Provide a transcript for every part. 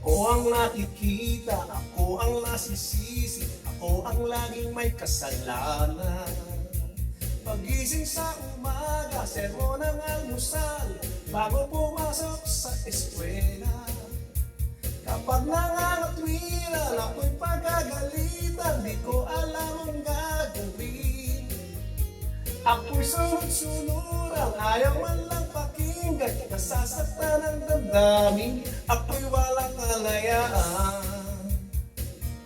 Ako ang nakikita, ako ang nasisisi, ako ang laging may kasalanan. Pagising sa umaga, sermon ng almusal, bago pumasok sa eskwela. Kapag nangangatwiran, ako'y pagagalitan, di ko alam ang gagawin. Ako'y sunod-sunuran, ayaw man lang pakinggan, nasasaktan ang damdamin, ako'y walang kalayaan.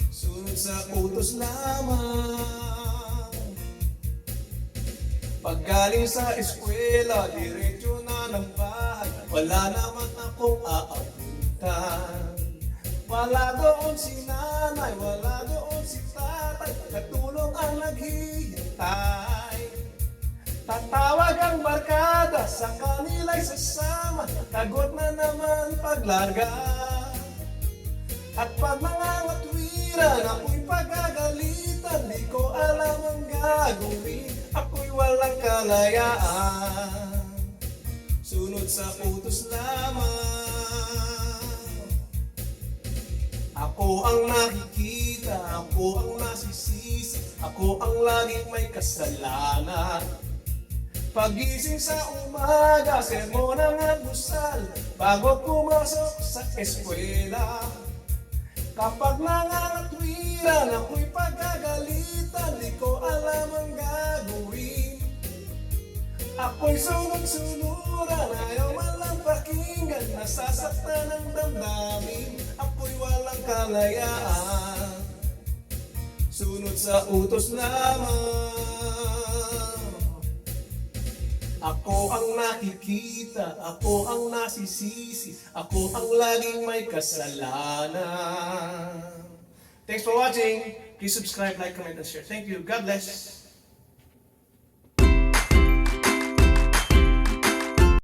Sunod sa utos lamang. Paggaling sa eskwela, diretso na ng bahay, wala naman akong aabutan. Wala doon si nanay, wala doon si tatay, katulong ang naghihintay. Tatawag ang barkada, sa kanila'y sasama, tagot na naman paglarga. At pag nangangatwiran, ako'y pagagalitan, di ko alam ang gagawin, ako'y walang kalayaan. Sunod sa utos lamang. Ako ang nakikita, ako ang nasisisi, ako ang laging may kasalanan. Pagising sa umaga, sermon ng almusal, bago pumasok sa eskwela. Kapag nangangatwiran, ako'y pagagalitan, di ko alam ang gagawin. Ako'y sunod-sunuran, ayaw man lang pakinggan, nasasaktan ang damdamin, ako'y walang kalayaan. Sunod sa utos lamang. Ako ang nakikita, ako ang nasisisi, ako ang laging may kasalanan. Thanks for watching. Please subscribe, like, comment, and share. Thank you. God bless.